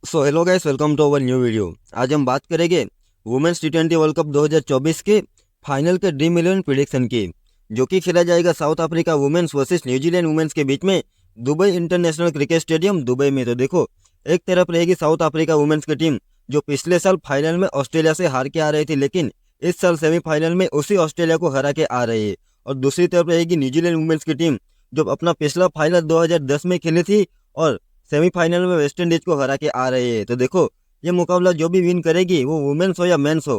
So hello guys, welcome to our new video. आज हम बात करेंगे वुमेन्स टी20 वर्ल्ड कप 2024 के फाइनल के ड्रीम 11 प्रिडिक्शन की, जो कि खेला जाएगा south Africa women's versus New Zealand women's के बीच में Dubai international cricket stadium Dubai में। तो देखो, एक तरफ रहेगी साउथ अफ्रीका वुमेन्स की टीम, जो पिछले साल फाइनल में ऑस्ट्रेलिया से हार के आ रही थी, लेकिन इस साल सेमीफाइनल में उसी ऑस्ट्रेलिया को हरा के आ रही है। और दूसरी तरफ रहेगी न्यूजीलैंड वुमेन्स की टीम, जो अपना पिछला फाइनल 2010 में खेली थी और सेमीफाइनल में वेस्ट इंडीज को हरा के आ रही है। तो देखो, ये मुकाबला जो भी विन करेगी, वो वुमेन्स हो या मेंस हो,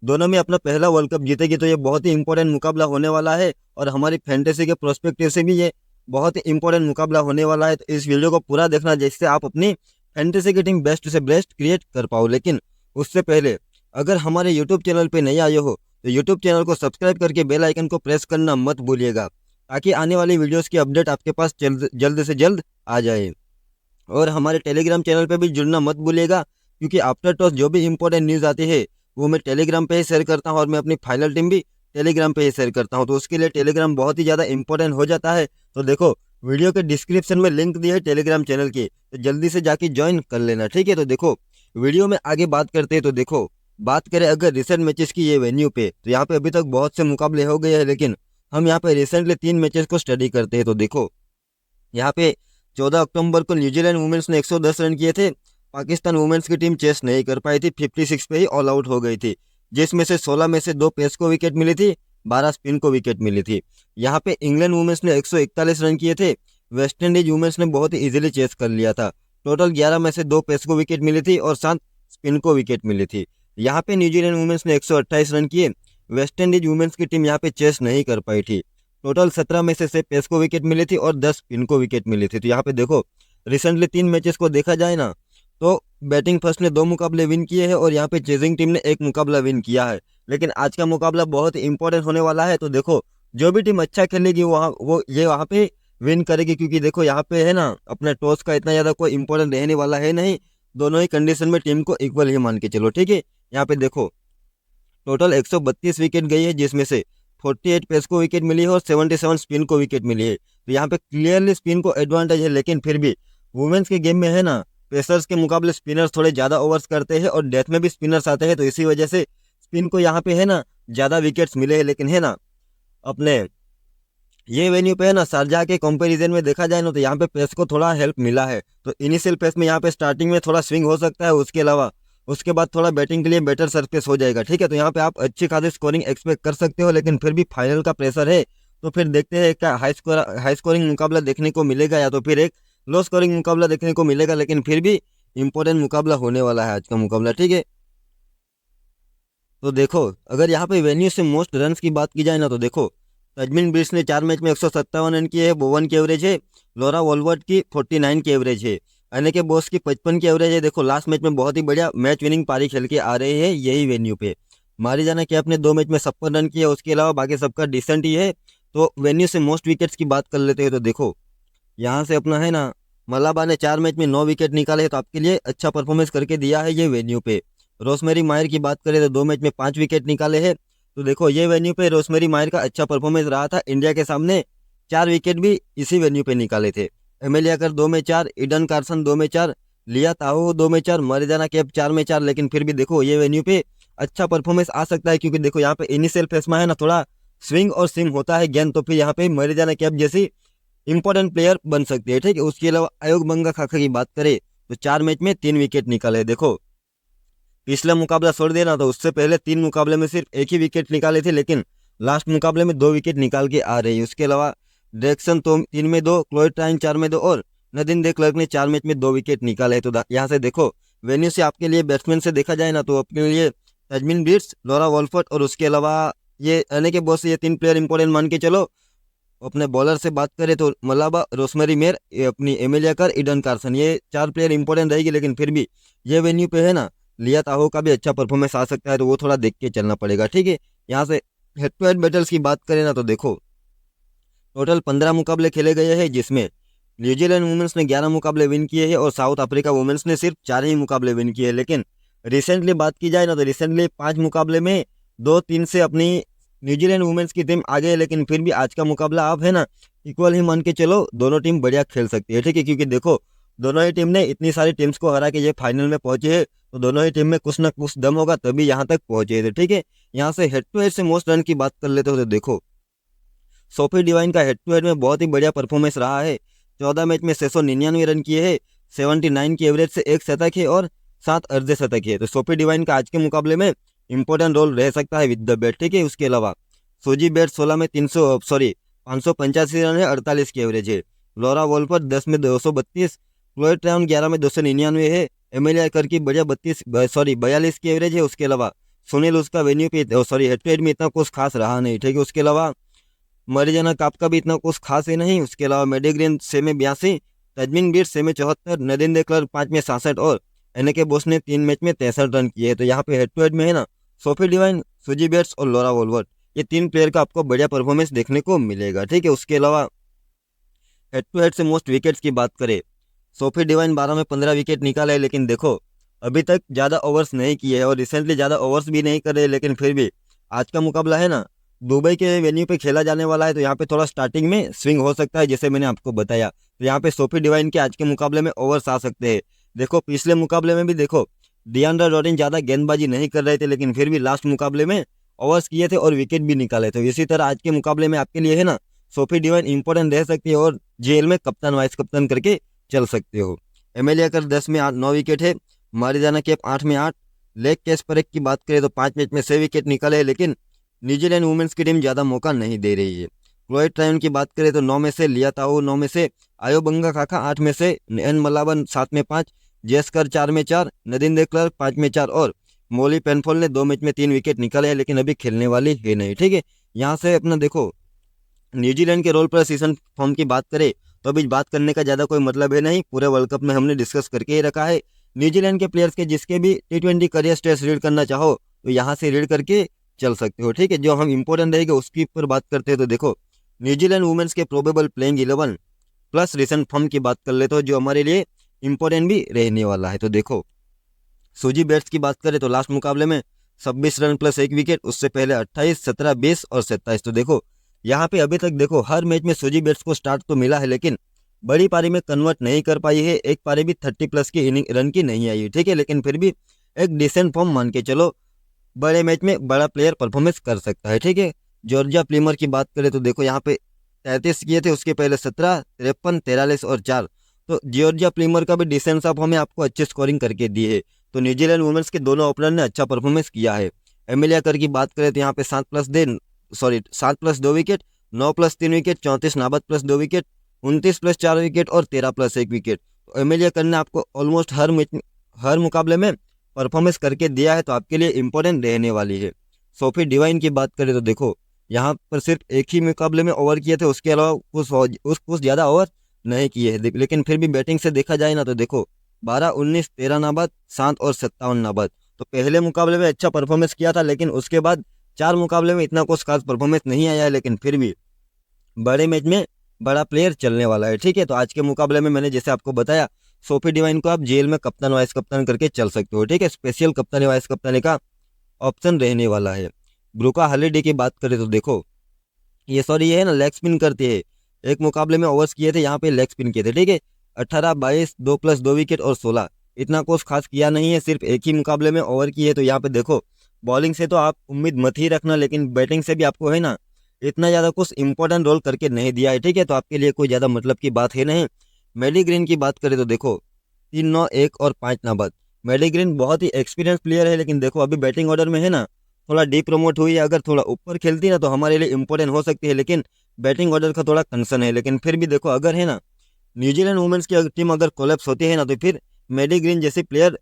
दोनों में अपना पहला वर्ल्ड कप जीतेगी। तो ये बहुत ही इंपॉर्टेंट मुकाबला होने वाला है और हमारी फैंटेसी के प्रोस्पेक्टिव से भी ये बहुत ही इंपॉर्टेंट मुकाबला होने वाला है। तो इस वीडियो को पूरा देखना, जिससे आप अपनी फैंटेसी की टीम बेस्ट से बेस्ट क्रिएट कर पाओ। लेकिन उससे पहले, अगर हमारे यूट्यूब चैनल पर नहीं आए हो तो यूट्यूब चैनल को सब्सक्राइब करके बेल आइकन को प्रेस करना मत भूलिएगा, ताकि आने वाली वीडियोस की अपडेट आपके पास जल्द से जल्द आ जाए। और हमारे टेलीग्राम चैनल पे भी जुड़ना मत भूलिएगा, क्योंकि आफ्टर टॉस जो भी इंपॉर्टेंट न्यूज़ आती है वो मैं टेलीग्राम पे ही शेयर करता हूँ, और मैं अपनी फाइनल टीम भी टेलीग्राम पे ही शेयर करता हूँ। तो उसके लिए टेलीग्राम बहुत ही ज़्यादा इंपॉर्टेंट हो जाता है। तो देखो, वीडियो के डिस्क्रिप्शन में लिंक दी है टेलीग्राम चैनल की, तो जल्दी से जाके ज्वाइन कर लेना, ठीक है। तो देखो, वीडियो में आगे बात करते हैं। तो देखो, बात करें अगर रिसेंट मैचेस की ये वेन्यू पे, तो यहाँ पे अभी तक बहुत से मुकाबले हो गए हैं, लेकिन हम यहाँ पे रिसेंटली 3 मैचेस को स्टडी करते हैं। तो देखो, यहाँ पे 14 अक्टूबर को न्यूजीलैंड वुमेन्स ने 110 रन किए थे। पाकिस्तान वुमेन्स की टीम चेस नहीं कर पाई थी, 56 पे ही ऑल आउट हो गई थी, जिसमें से 16 में से 2 पेस को विकेट मिली थी, 12 स्पिन को विकेट मिली थी। यहाँ पे इंग्लैंड वुमेन्स ने 141 रन किए थे। वेस्ट इंडीज वुमेन्स ने बहुत ही इजीली चेस कर लिया था। टोटल 11 में से 2 पेस को विकेट मिली थी और 7 स्पिन को विकेट मिली थी। यहाँ पे न्यूजीलैंड वुमेन्स ने 128 रन किए। वेस्ट इंडीज वुमेन्स की टीम यहाँ पे चेस नहीं कर पाई थी। टोटल 17 में से पेस को विकेट मिली थी और 10 स्पिन को विकेट मिली थी। तो यहाँ पे देखो, रिसेंटली 3 मैचेस को देखा जाए ना, तो बैटिंग फर्स्ट ने 2 मुकाबले विन किए हैं और यहाँ पे चेजिंग टीम ने 1 मुकाबला विन किया है। लेकिन आज का मुकाबला बहुत इंपॉर्टेंट होने वाला है। तो देखो, जो भी टीम अच्छा खेलेगी वहाँ पे विन करेगी, क्योंकि देखो यहाँ पे है ना, अपने टॉस का इतना ज़्यादा कोई इंपॉर्टेंट रहने वाला है नहीं। दोनों ही कंडीशन में टीम को इक्वल ही मान के चलो, ठीक है। यहाँ पे देखो, टोटल 132 विकेट गई है, जिसमें से 48 पेस को विकेट मिली है और 77 स्पिन को विकेट मिली है। तो यहाँ पे क्लियरली स्पिन को एडवांटेज है, लेकिन फिर भी वुमेन्स के गेम में है ना, पेसर्स के मुकाबले स्पिनर्स थोड़े ज़्यादा ओवर्स करते हैं और डेथ में भी स्पिनर्स आते हैं। तो इसी वजह से स्पिन को यहाँ पे है ना ज़्यादा विकेट्स मिले हैं। लेकिन है ना, अपने ये वेन्यू पे है ना, शारजाह के कंपैरिजन में देखा जाए ना, तो यहाँ पे पेस को थोड़ा हेल्प मिला है। तो इनिशियल पेस में यहाँ पे स्टार्टिंग में थोड़ा स्विंग हो सकता है, उसके अलावा उसके बाद थोड़ा बैटिंग के लिए बेटर सरफेस हो जाएगा, ठीक है। तो यहाँ पे आप अच्छी खासी स्कोरिंग एक्सपेक्ट कर सकते हो, लेकिन फिर भी फाइनल का प्रेशर है। तो फिर देखते हैं क्या हाई स्कोरिंग मुकाबला देखने को मिलेगा, या तो फिर एक लो स्कोरिंग मुकाबला देखने को मिलेगा। लेकिन फिर भी इंपॉर्टेंट मुकाबला होने वाला है आज का मुकाबला, ठीक है। तो देखो, अगर यहाँ पे वेन्यू से मोस्ट रन्स की बात की जाए ना, तो देखो, तजमीन ब्रिस ने 4 मैच में 157 रन किए हैं, 52 की एवरेज है। लोरा वॉलवर्ट की 49 की एवरेज है। यानी कि बॉस की 55 की एवरेज है। देखो, लास्ट मैच में बहुत ही बढ़िया मैच विनिंग पारी खेल के आ रहे हैं यही वेन्यू पे। मारी जाना कि आपने 2 मैच में 56 रन किए, उसके अलावा बाकी सबका डिसेंट ही है। तो वेन्यू से मोस्ट विकेट्स की बात कर लेते हैं। तो देखो, यहाँ से अपना है ना, मलाबा ने 4 मैच में 9 विकेट निकाले, तो आपके लिए अच्छा परफॉर्मेंस करके दिया है ये वेन्यू पे। रोजमेरी मायर की बात करें तो 2 मैच में 5 विकेट निकाले हैं। तो देखो, ये वेन्यू पे रोजमेरी मायर का अच्छा परफॉर्मेंस रहा था। इंडिया के सामने 4 विकेट भी इसी वेन्यू पे निकाले थे। एमेलिया कर 2 में 4, ईडन कार्सन 2 में 4, लिया ताहो 2 में 4, मरिजाना कैप 4 में 4। लेकिन फिर भी देखो, ये वेन्यू पे अच्छा परफॉर्मेंस आ सकता है, क्योंकि देखो यहाँ पे इनिशियल फेस में है ना, थोड़ा स्विंग और सिम होता है गेंद। तो फिर यहाँ पे मरिजाना कैप जैसी इंपॉर्टेंट प्लेयर बन सकती है, ठीक है। उसके अलावा आयोग बंगा खाखा की बात करें तो 4 मैच में 3 विकेट निकाले। देखो, पिछला मुकाबला छोड़ देना, तो उससे पहले 3 मुकाबले में सिर्फ 1 ही विकेट निकाले थे, लेकिन लास्ट मुकाबले में 2 विकेट निकाल के आ रही है। उसके अलावा डेक्सन तो 3 में 2, क्लोइड ट्राइन 4 में 2 और नदीन दे क्लर्क ने 4 मैच में 2 विकेट निकाले हैं। तो यहाँ से देखो, वेन्यू से आपके लिए बैट्समैन से देखा जाए ना, तो अपने लिए तजमीन ब्रिट्स, लोरा वॉलफर्ट और उसके अलावा ये यानी कि बहुत से ये 3 प्लेयर इंपॉर्टेंट मान के चलो। अपने बॉलर से बात करें तो मलाबा, रोसमेरी मेर, ये अपनी एमिलिया कर, ईडन कार्सन, ये 4 प्लेयर इंपॉर्टेंट रहेगी। लेकिन फिर भी ये वेन्यू पे है ना, लिया ताहो का भी अच्छा परफॉर्मेंस आ सकता है, तो वो थोड़ा देख के चलना पड़ेगा, ठीक है। यहाँ से हेड टू हेड बैटल्स की बात करें ना, तो देखो, टोटल 15 मुकाबले खेले गए हैं, जिसमें न्यूजीलैंड वुमेन्स ने 11 मुकाबले विन किए हैं और साउथ अफ्रीका वुमेन्स ने सिर्फ 4 ही मुकाबले विन किए हैं। लेकिन रिसेंटली बात की जाए ना, तो रिसेंटली 5 मुकाबले में 2-3 से अपनी न्यूजीलैंड वुमेन्स की टीम आगे है। लेकिन फिर भी आज का मुकाबला आप है ना, इक्वल ही मान के चलो, दोनों टीम बढ़िया खेल सकती है, ठीक है। क्योंकि देखो, दोनों ही टीम ने इतनी सारी टीम्स को हरा के ये फाइनल में पहुंचे है, तो दोनों ही टीम में कुछ ना कुछ दम होगा तभी यहाँ तक पहुंचे थे। ठीक है, यहाँ से हेड टू हेड से मोस्ट रन की बात कर लेते हो तो देखो सोफी डिवाइन का हेड टू हेड में बहुत ही बढ़िया परफॉर्मेंस रहा है। 14 मैच में 699 रन किए हैं, 79 की एवरेज से एक शतक है और 7 अर्धे शतक है। तो सोफी डिवाइन का आज के मुकाबले में इंपॉर्टेंट रोल रह सकता है विद द बैट। ठीक है, उसके अलावा सोजी बैट 16 में 585 रन है, 48 की एवरेज है। लॉरा वॉल्पर 10 में 232, क्लोए ट्राउन 11 में 299 है। एमिलिया कर की बढ़िया 42 की एवरेज है। उसके अलावा सुनील उसका वेन्यू पे हेड टू हेड में इतना कुछ खास रहा नहीं। ठीक है, उसके अलावा मरिजाना काप का भी इतना कुछ खास है नहीं। उसके अलावा मेडिग्रीन 6 में 82, तजमिन बीर 6 में 74, नदीन क्लर्क 5 में 67 और एनके बोस ने 3 मैच में 63 रन किए। तो यहाँ पे हेड टू हेड में है ना सोफी डिवाइन, सुजी बेट्स और लॉरा वोल्वर, ये 3 प्लेयर का आपको बढ़िया परफॉर्मेंस देखने को मिलेगा। ठीक है, उसके अलावा हेड टू हेड से मोस्ट विकेट्स की बात करें, सोफी डिवाइन 12 में 15 विकेट निकाले, लेकिन देखो अभी तक ज़्यादा ओवर्स नहीं किए हैं और रिसेंटली ज़्यादा ओवर्स भी नहीं करे, लेकिन फिर भी आज का मुकाबला है ना दुबई के वेन्यू पे खेला जाने वाला है, तो यहाँ पे थोड़ा स्टार्टिंग में स्विंग हो सकता है जैसे मैंने आपको बताया। तो यहाँ पे सोफी डिवाइन के आज के मुकाबले में ओवर्स आ सकते हैं। देखो पिछले मुकाबले में भी देखो डियांड्रा रॉडिन ज़्यादा गेंदबाजी नहीं कर रहे थे, लेकिन फिर भी लास्ट मुकाबले में ओवर्स किए थे और विकेट भी निकाले थे। इसी तरह आज के मुकाबले में आपके लिए है ना सोफी डिवाइन इंपॉर्टेंट रह सकती है और जेल में कप्तान वाइस कप्तान करके चल सकते हो। एमएलए कर 10 में 9 विकेट है, मारिजाना कैप 8 में 8। लेग कैस परेक की बात करें तो 5 मैच में 6 विकेट निकाले, लेकिन न्यूजीलैंड वुमेन्स की टीम ज़्यादा मौका नहीं दे रही है। क्लोए ट्रायन की बात करें तो 9 में से, लिया ताओ 9 में से, आयोबंगा खाका 8 में से, एन मलावन 7 में 5, जेस्कर 4 में 4, नदीन क्लर्क 5 में 4 और मोली पेनफॉल ने 2 मैच में 3 विकेट निकाले हैं, लेकिन अभी खेलने वाली है नहीं। ठीक है, यहाँ से अपना देखो न्यूजीलैंड के रोल पर सीजन फॉर्म की बात करें तो अभी बात करने का ज़्यादा कोई मतलब है नहीं, पूरे वर्ल्ड कप में हमने डिस्कस करके ही रखा है। न्यूजीलैंड के प्लेयर्स के जिसके भी T20 करियर स्टेट्स रीड करना चाहो तो यहाँ से रीड करके चल सकते हो। ठीक है, जो हम इंपॉर्टेंट रहेगा उसकी ऊपर बात करते हैं तो देखो न्यूजीलैंड वुमेन्स के probable playing 11 plus recent form की बात कर लेते हो जो हमारे लिए इंपॉर्टेंट भी रहने वाला है। तो देखो सूजी बैट्स की बात करें तो लास्ट मुकाबले में 26 रन प्लस 1 विकेट, उससे पहले 28, 17, 20 और 27। तो देखो यहाँ पे अभी तक देखो हर मैच में सूजी बैट्स को स्टार्ट तो मिला है, लेकिन बड़ी पारी में कन्वर्ट नहीं कर पाई है। एक पारी भी 30 प्लस की इनिंग रन की नहीं आई है। ठीक है, लेकिन फिर भी एक डिसेंट फॉर्म मान के चलो, बड़े मैच में बड़ा प्लेयर परफॉर्मेंस कर सकता है। ठीक है, जॉर्जिया प्लीमर की बात करें तो देखो यहाँ पे 33 किए थे, उसके पहले 17, 53, 43 और 4। तो जॉर्जिया प्लीमर का भी डिसेंट सा फॉर्म है, आपको अच्छी स्कोरिंग करके दी है। तो न्यूजीलैंड वुमेन्स के दोनों ओपनर ने अच्छा परफॉर्मेंस किया है। एमिलिया कर की बात करें तो यहाँ पे 7 प्लस 2 विकेट, 9 प्लस 3 विकेट, 34 नाबाद प्लस 2 विकेट, 29 प्लस 4 विकेट और 13 प्लस 1 विकेट। तो एमिलिया कर ने आपको ऑलमोस्ट हर मुकाबले में परफॉर्मेंस करके दिया है, तो आपके लिए इंपॉर्टेंट रहने वाली है। सोफी डिवाइन की बात करें तो देखो यहाँ पर सिर्फ एक ही मुकाबले में ओवर किए थे, उसके अलावा कुछ ज़्यादा ओवर नहीं किए हैं, लेकिन फिर भी बैटिंग से देखा जाए ना तो देखो 12, 19, 13 नाबाद, 7 और 57 नाबाद। तो पहले मुकाबले में अच्छा परफॉर्मेंस किया था, लेकिन उसके बाद 4 मुकाबले में इतना कुछ खास परफॉर्मेंस नहीं आया है, लेकिन फिर भी बड़े मैच में बड़ा प्लेयर चलने वाला है। ठीक है, तो आज के मुकाबले में मैंने जैसे आपको बताया सोफी डिवाइन को आप जेल में कप्तान वाइस कप्तान करके चल सकते हो। ठीक है, स्पेशल कप्तान वाइस कप्तान का ऑप्शन रहने वाला है। ब्रूका हॉलिडे की बात करें तो देखो ये है ना लेग स्पिन करते हैं, एक मुकाबले में ओवर्स किए थे, यहाँ पे लेग स्पिन किए थे। ठीक है, 18, 22, 2 प्लस 2 विकेट और 16, इतना कुछ खास किया नहीं है, सिर्फ एक ही मुकाबले में ओवर किए। तो यहाँ पे देखो बॉलिंग से तो आप उम्मीद मत ही रखना, लेकिन बैटिंग से भी आपको है ना इतना ज़्यादा कुछ इंपॉर्टेंट रोल करके नहीं दिया है। ठीक है, तो आपके लिए कोई ज़्यादा मतलब की बात है नहीं। मेडी ग्रीन की बात करें तो देखो 3, 9, 1 और 5 नाबाद। मेडी ग्रीन बहुत ही एक्सपीरियंस प्लेयर है, लेकिन देखो अभी बैटिंग ऑर्डर में है ना थोड़ा डी प्रमोट हुई है, अगर थोड़ा ऊपर खेलती ना तो हमारे लिए इंपॉर्टेंट हो सकती है, लेकिन बैटिंग ऑर्डर का थोड़ा कंसर्न है। लेकिन फिर भी देखो अगर है ना न्यूजीलैंड वुमेन्स की टीम अगर कोलैप्स होती है ना तो फिर मेडी ग्रीन जैसी प्लेयर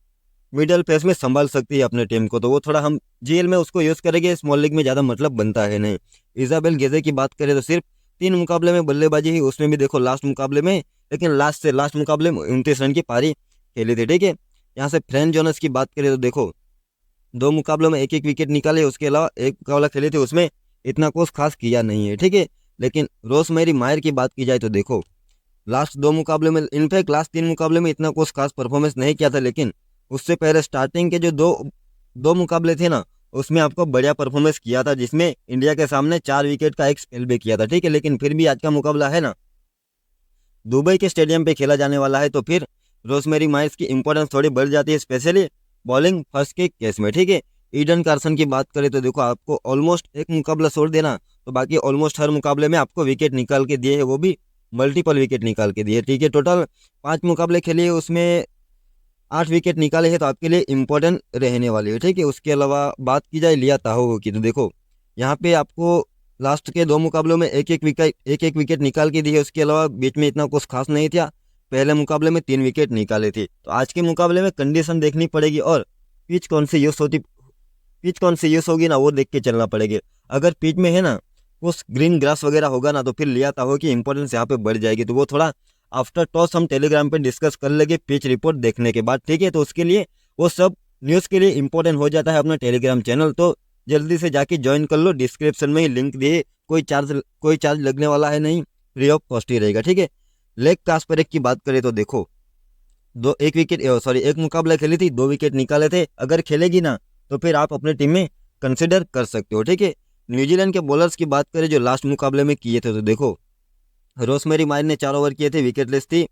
मिडल पेस में संभाल सकती है अपने टीम को, तो वो थोड़ा हम जीएल में उसको यूज़ करेंगे, स्मॉल लीग में ज़्यादा मतलब बनता है नहीं। इजाबेल गेजे की बात करें तो सिर्फ 3 मुकाबले में बल्लेबाजी ही, उसमें भी देखो लास्ट मुकाबले में, लेकिन लास्ट मुकाबले में 29 रन की पारी खेली थी। ठीक है, यहाँ से फ्रैन जोनस की बात करें तो देखो 2 मुकाबलों में 1-1 विकेट निकाले, उसके अलावा एक मुकाबला खेले थे उसमें इतना कुछ खास किया नहीं है। ठीक है, लेकिन रोजमेरी मायर की बात की जाए तो देखो लास्ट 2 मुकाबले में, इनफैक्ट लास्ट 3 मुकाबले में इतना कुछ खास परफॉर्मेंस नहीं किया था, लेकिन उससे पहले स्टार्टिंग के जो दो मुकाबले थे ना उसमें आपको बढ़िया परफॉर्मेंस किया था, जिसमें इंडिया के सामने 4 विकेट का एक स्पेल भी किया था। ठीक है, लेकिन फिर भी आज का मुकाबला है ना दुबई के स्टेडियम पे खेला जाने वाला है, तो फिर रोजमेरी माइल्स की इंपॉर्टेंस थोड़ी बढ़ जाती है, स्पेशली बॉलिंग फर्स्ट के केस में, ठीक है। ईडन कार्सन की बात करें तो देखो आपको ऑलमोस्ट एक मुकाबला छोड़ देना तो बाकी ऑलमोस्ट हर मुकाबले में आपको विकेट निकाल के दिए है, वो भी मल्टीपल विकेट निकाल के दिए, ठीक है। टोटल 5 मुकाबले खेले हैं, उसमें 8 विकेट निकाले हैं, तो आपके लिए इंपॉर्टेंट रहने वाली है, ठीक है। उसके अलावा बात की जाए लिया ताहो की तो देखो यहाँ पे आपको लास्ट के 2 मुकाबलों में एक एक विकेट निकाल के दी है। उसके अलावा बीच में इतना कुछ खास नहीं था, पहले मुकाबले में 3 विकेट निकाले थे। तो आज के मुकाबले में कंडीशन देखनी पड़ेगी और पिच कौन सी यूज होगी ना, वो देख के चलना पड़ेगा। अगर पिच में है ना उस ग्रीन ग्रास वगैरह होगा ना, तो फिर लिया ताहो की इंपॉर्टेंस यहाँ पे बढ़ जाएगी। तो वो थोड़ा आफ्टर टॉस हम टेलीग्राम पे डिस्कस कर लेंगे पिच रिपोर्ट देखने के बाद, ठीक है। तो उसके लिए वो सब न्यूज़ के लिए इंपॉर्टेंट हो जाता है अपना टेलीग्राम चैनल, तो जल्दी से जाके ज्वाइन कर लो, डिस्क्रिप्शन में ही लिंक दिए, कोई चार्ज लगने वाला है नहीं, फ्री ऑफ कॉस्ट ही रहेगा, ठीक है। लेग कास्परेक की बात करें तो देखो एक मुकाबला खेली थी, 2 विकेट निकाले थे। अगर खेलेगी ना तो फिर आप अपने टीम में कंसिडर कर सकते हो, ठीक है। न्यूजीलैंड के बॉलर्स की बात करें जो लास्ट मुकाबले में किए थे तो देखो रोजमेरी मायर ने 4 ओवर किए थे, विकेटलेस थी।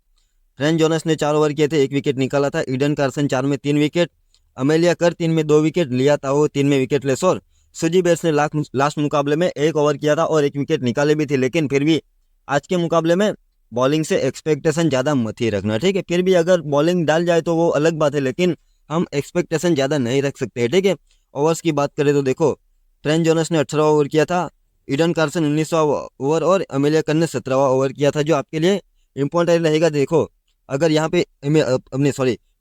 फ्रेंच जोनस ने 4 ओवर किए थे, 1 विकेट निकाला था। ईडन कार्सन 4 में 3 विकेट, अमेलिया कर 3 में 2 विकेट, लिया ताओ 3 में विकेटलेस। और सुजी बेट्स ने लास्ट मुकाबले में 1 ओवर किया था और 1 विकेट निकाले भी थे। लेकिन फिर भी आज के मुकाबले में बॉलिंग से एक्सपेक्टेशन ज़्यादा मत ही रखना, ठीक है। फिर भी अगर बॉलिंग डाल जाए तो वो अलग बात है, लेकिन हम एक्सपेक्टेशन ज़्यादा नहीं रख सकते, ठीक है। ओवर्स की बात करें तो देखो ट्रेंट जोनस ने 18 ओवर किया था, ईडन कार्सन 19वां ओवर और अमेलिया कर ने 17वां ओवर किया था। जो आपके लिए इंपॉर्टेंट रहेगा, देखो अगर यहाँ पे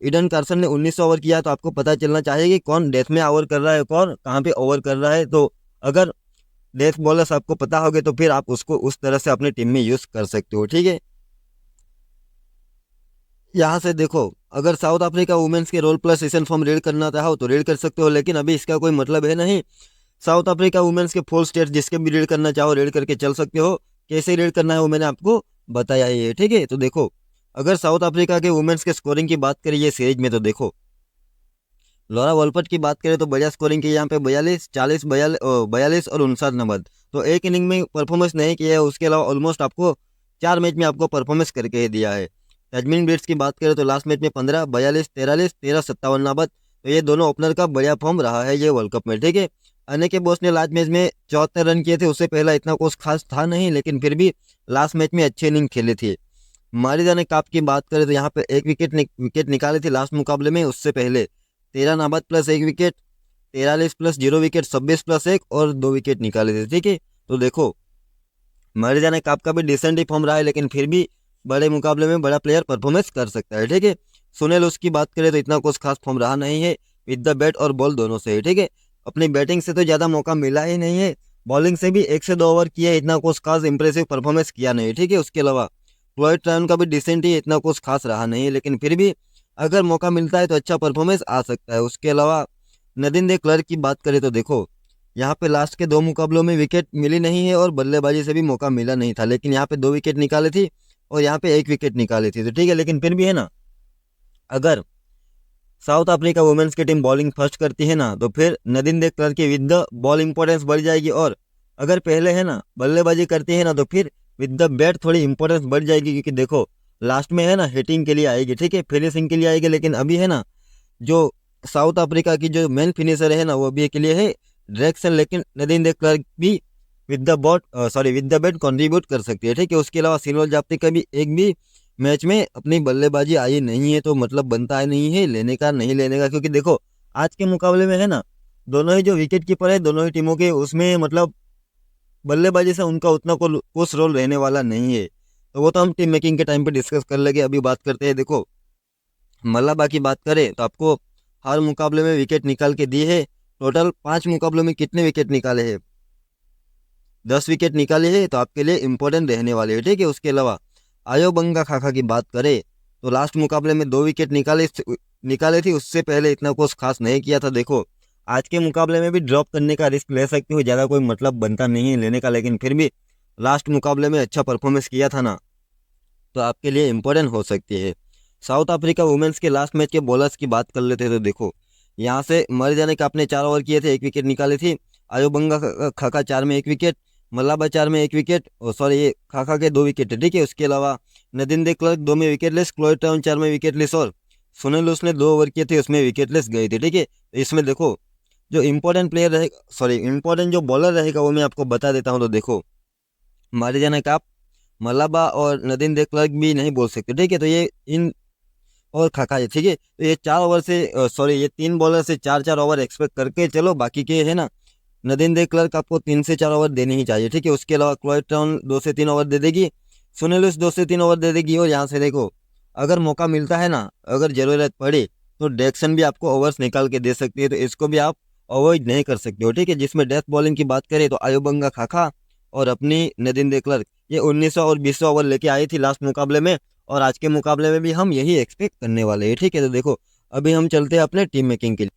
ईडन कार्सन ने 19वां ओवर किया तो आपको पता चलना चाहिए कि कौन डेथ में ओवर कर रहा है, कौन कहाँ पे ओवर कर रहा है। तो अगर डेथ बॉलर्स आपको पता होगे तो फिर आप उसको उस तरह से अपनी टीम में यूज़ कर सकते हो, ठीक है। यहाँ से देखो अगर साउथ अफ्रीका वुमेन्स के role plus season form read करना चाहो तो रीड कर सकते हो, लेकिन अभी इसका कोई मतलब है नहीं। साउथ अफ्रीका वुमेन्स के फुल स्टेट जिसके भी रीड करना चाहो रीड करके चल सकते हो। कैसे रीड करना है वो मैंने आपको बताया ही है, ठीक है। तो देखो अगर साउथ अफ्रीका के वुमेन्स के स्कोरिंग की बात करिए सीरीज में तो देखो लॉरा वॉलपट की बात करें तो बढ़िया स्कोरिंग की, यहाँ पे 42, 40, 42 और 59 नंबर। तो एक इनिंग में परफॉर्मेंस नहीं किया है, उसके अलावा ऑलमोस्ट आपको 4 मैच में आपको परफॉर्मेंस करके ही दिया है। तजमीन ब्रिट्स की बात करें तो लास्ट मैच में 15, 42, 43, 13, 57 नंबर। तो ये दोनों ओपनर का बढ़िया फॉर्म रहा है ये वर्ल्ड कप में, ठीक है। अने के बॉस ने लास्ट मैच में 74 रन किए थे, उससे पहला इतना कुछ खास था नहीं, लेकिन फिर भी लास्ट मैच में अच्छी इनिंग खेली थी। मारिदा ने काप की बात करें तो यहाँ पे 1 विकेट निकाली थी लास्ट मुकाबले में, उससे पहले 13 नाबाद plus 1 wicket, 43 plus 0 wicket, 26 plus 1 और 2 विकेट निकाले थे, ठीक है। तो देखो मारिदा ने काप का भी डिसेंट ही फॉर्म रहा है, लेकिन फिर भी बड़े मुकाबले में बड़ा प्लेयर परफॉर्मेंस कर सकता है, ठीक है। सुनील उसकी बात करें तो इतना कुछ खास फॉर्म रहा नहीं है, विद द बैट और बॉल दोनों से ही, ठीक है। अपनी बैटिंग से तो ज़्यादा मौका मिला ही नहीं है, बॉलिंग से भी 1 से 2 ओवर किया, इतना कुछ खास इंप्रेसिव परफॉर्मेंस किया नहीं, ठीक है। उसके अलावा फ्लॉयड ट्रायन का भी डिसेंट ही, इतना कुछ खास रहा नहीं, लेकिन फिर भी अगर मौका मिलता है तो अच्छा परफॉर्मेंस आ सकता है। उसके अलावा नदीम दे क्लर्क की बात करें तो देखो यहाँ पे लास्ट के 2 मुकाबलों में विकेट मिली नहीं है और बल्लेबाजी से भी मौका मिला नहीं था, लेकिन यहाँ पे 2 विकेट निकाले थी और यहाँ पे 1 विकेट निकाली थी, तो ठीक है। लेकिन फिर भी है ना अगर साउथ अफ्रीका वुमेन्स की टीम बॉलिंग फर्स्ट करती है ना तो फिर नदीम दे क्लर्क की विद द बॉल इंपॉर्टेंस बढ़ जाएगी, और अगर पहले है ना बल्लेबाजी करती है ना तो फिर विद द बैट थोड़ी इंपॉर्टेंस बढ़ जाएगी, क्योंकि देखो लास्ट में है ना हिटिंग के लिए आएगी, ठीक है, फिनिशिंग के लिए आएगी। लेकिन अभी है ना जो साउथ अफ्रीका की जो मेन फिनिशर है ना वो अभी के लिए है डायरेक्शन, लेकिन नदीम दे क्लर्क भी विद द बैट कंट्रीब्यूट कर सकती है, ठीक है। उसके अलावा सिनोल जाप्ती का भी एक भी मैच में अपनी बल्लेबाजी आई नहीं है, तो मतलब बनता है नहीं है लेने का नहीं लेने का, क्योंकि देखो आज के मुकाबले में है ना दोनों ही जो विकेट कीपर है दोनों ही टीमों के, उसमें मतलब बल्लेबाजी से उनका उतना कुछ रोल रहने वाला नहीं है। तो वो तो हम टीम मेकिंग के टाइम पे डिस्कस कर लेंगे। अभी बात करते हैं, देखो मल्लाबा की बात करें तो आपको हर मुकाबले में विकेट निकाल के दी है। टोटल 5 मुकाबलों में कितने विकेट निकाले हैं? 10 विकेट निकाले हैं, तो आपके लिए इंपॉर्टेंट रहने वाले हैं, ठीक है। उसके अलावा आयोबंगा खाका की बात करें तो लास्ट मुकाबले में 2 विकेट निकाले थी, उससे पहले इतना कुछ खास नहीं किया था। देखो आज के मुकाबले में भी ड्रॉप करने का रिस्क ले सकते हो, ज़्यादा कोई मतलब बनता नहीं है लेने का, लेकिन फिर भी लास्ट मुकाबले में अच्छा परफॉर्मेंस किया था ना, तो आपके लिए इम्पोर्टेंट हो सकती है। साउथ अफ्रीका वुमेन्स के लास्ट मैच के बॉलर्स की बात कर लेते हैं तो देखो यहाँ से मर जाने का अपने 4 ओवर किए थे, 1 विकेट निकाली थी। आयोबंगा खाका 4 में 1 विकेट, मल्लाबा 4 में 1 विकेट, ये खाखा के 2 विकेट है, ठीक है। उसके अलावा नदीम दे क्लर्क 2 में विकेटलेस, क्लोज टाउन 4 में विकेटलेस और सुनील उसने 2 ओवर किए थे, उसमें विकेटलेस गए थे, ठीक है। इसमें देखो जो इंपॉर्टेंट प्लेयर रहेगा, इंपॉर्टेंट जो बॉलर रहेगा वो मैं आपको बता देता हूँ। तो देखो मारिजाना काप, मलाबा और नदीम दे क्लर्क भी नहीं बोल सकते, ठीक है। तो ये इन और खाका है, ठीक है। तो ये 4 ओवर से ये 3 बॉलर से 4-4 ओवर एक्सपेक्ट करके चलो, बाकी के है ना नदीम दे क्लर्क आपको 3 से 4 ओवर देने ही चाहिए, ठीक है। उसके अलावा क्लोज टाउन 2 से 3 ओवर दे देगी, सुनील 2 से 3 ओवर दे देगी। और यहाँ से देखो अगर मौका मिलता है ना, अगर ज़रूरत पड़े तो डेक्सन भी आपको ओवर्स निकाल के दे सकती है, तो इसको भी आप अवॉइड नहीं कर सकते हो, ठीक है। जिसमें डेथ बॉलिंग की बात करें तो आयुबंगा खाखा और अपनी नदीम दे क्लर्क ये 1900 और 2000 ओवर लेके आई थी लास्ट मुकाबले में, और आज के मुकाबले में भी हम यही एक्सपेक्ट करने वाले हैं, ठीक है। तो देखो अभी हम चलते हैं अपने टीम मेकिंग के लिए।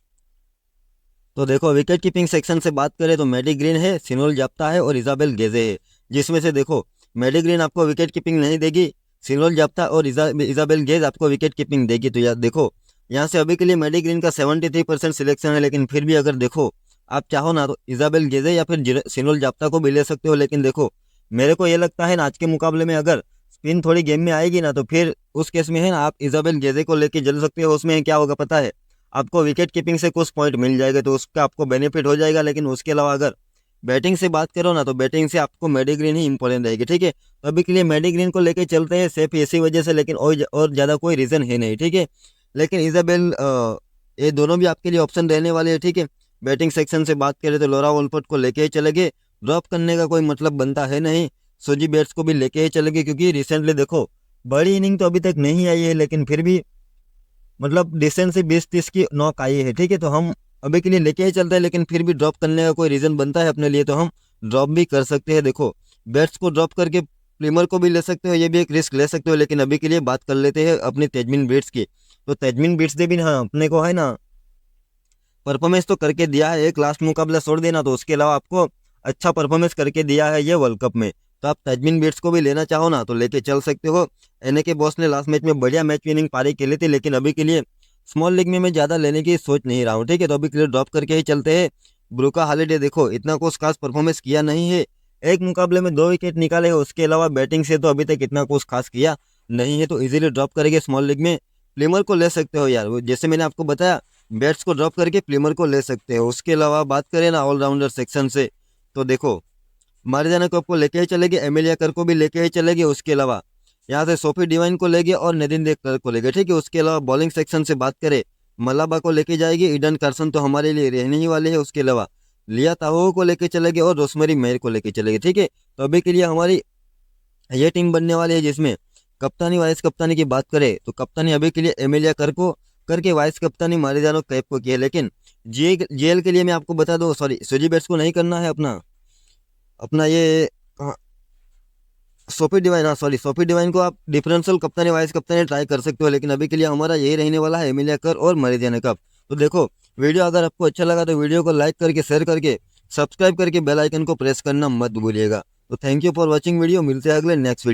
तो देखो विकेट कीपिंग सेक्शन से बात करें तो मैडी ग्रीन है, सिनोल जाप्ता है और इजाबेल गेजे है। जिसमें से देखो मैडी ग्रीन आपको विकेट कीपिंग नहीं देगी, सिनोल जाप्ता और इजाबेल गेज आपको विकेट कीपिंग देगी। तो यार देखो यहाँ से अभी के लिए मैडी ग्रीन का 73% सिलेक्शन है, लेकिन फिर भी अगर देखो आप चाहो ना तो इजाबेल गेजे या फिर सिनोल जाप्ता को भी ले सकते हो। लेकिन देखो मेरे को ये लगता है ना आज के मुकाबले में अगर स्पिन थोड़ी गेम में आएगी ना, तो फिर उस केस में है ना आप इजाबेल गेजे को लेके चल सकते हो। उसमें क्या होगा पता है, आपको विकेट कीपिंग से कुछ पॉइंट मिल जाएगा, तो उसका आपको बेनिफिट हो जाएगा। लेकिन उसके अलावा अगर बैटिंग से बात करो ना, तो बैटिंग से आपको मैडी ग्रीन ही इंपॉर्टेंट रहेगी, ठीक है। तो अभी के लिए मैडी ग्रीन को लेके चलते हैं सिर्फ इसी वजह से, लेकिन और ज़्यादा कोई रीज़न है नहीं, ठीक है। लेकिन इजाबेल ये दोनों भी आपके लिए ऑप्शन रहने वाले हैं, ठीक है। बैटिंग सेक्शन से बात करें तो लोरा वोल्फोर्ड को लेके ही चले गए, ड्रॉप करने का कोई मतलब बनता है नहीं। सुजी बेट्स को भी लेके ही चले गए, क्योंकि रिसेंटली देखो बड़ी इनिंग तो अभी तक नहीं आई है, लेकिन फिर भी मतलब डिस्टेंस से 20-30 की नॉक आई है, ठीक है। तो हम अभी के लिए लेके ही चलते हैं, लेकिन फिर भी ड्रॉप करने का कोई रीज़न बनता है अपने लिए तो हम ड्रॉप भी कर सकते हैं। देखो बैट्स को ड्रॉप करके प्लेमर को भी ले सकते हो, ये भी एक रिस्क ले सकते हो। लेकिन अभी के लिए बात कर लेते हैं अपनी तेजमिन बिट्स की। तो तेजमिन बिट्स ने भी हाँ अपने को है ना परफॉर्मेंस तो करके दिया है, एक लास्ट मुकाबला छोड़ देना तो उसके अलावा आपको अच्छा परफॉर्मेंस करके दिया है ये वर्ल्ड कप में। तो आप तजमीन बिट्स को भी लेना चाहो ना तो लेके चल सकते हो। एनए के बॉस ने लास्ट मैच में बढ़िया मैच विनिंग पारी खेली थी, लेकिन अभी के लिए स्मॉल लीग में मैं ज़्यादा लेने की सोच नहीं रहा हूँ, ठीक है। तो अभी के लिए ड्रॉप करके ही चलते हैं। ब्रूका हॉलिडे देखो इतना कुछ खास परफॉर्मेंस किया नहीं है, एक मुकाबले में 2 विकेट निकाले हैं, उसके अलावा बैटिंग से तो अभी तक इतना कुछ खास किया नहीं है। तो इजीली ड्रॉप करेंगे स्मॉल लीग में, प्लेमर को ले सकते हो यार, जैसे मैंने आपको बताया बैट्स को ड्रॉप करके प्लेमर को ले सकते हो। उसके अलावा बात करें ना ऑलराउंडर सेक्शन से, तो देखो मारिजाना को आपको लेके ही चलेगी, एमिलिया कर को भी लेके ही चलेगी। उसके अलावा यहाँ से सोफी डिवाइन को लेगी और नदीम दे क्लर्क को लेगी, ठीक है। उसके अलावा बॉलिंग सेक्शन से बात करें मलाबा को लेके जाएगी, ईडन कार्सन तो हमारे लिए रहने ही वाले हैं। उसके अलावा लिया ताहो को लेके चलेगी और रोसमेरी मेयर को लेके चलेगी, ठीक है। तो अभी के लिए हमारी ये टीम बनने वाली है, जिसमें कप्तानी वाइस कप्तानी की बात करें तो कप्तानी अभी के लिए एमिलिया कर को करके वाइस कप्तानी मारिजानो कैप को की है। लेकिन जीएल के लिए मैं आपको बता दूं, सुजी बेट्स को नहीं करना है अपना अपना ये हाँ, सोफी डिवाइन को आप डिफरेंशियल कप्तानी वाइस कप्तानी ट्राई कर सकते हो। लेकिन अभी के लिए हमारा यही रहने वाला है एमिलिया कर और मारिजानो कप। तो देखो वीडियो अगर आपको अच्छा लगा तो वीडियो को लाइक करके शेयर करके सब्सक्राइब करके बेल आइकन को प्रेस करना मत भूलिएगा। तो thank you for watching video, मिलते हैं अगले नेक्स्ट वीडियो।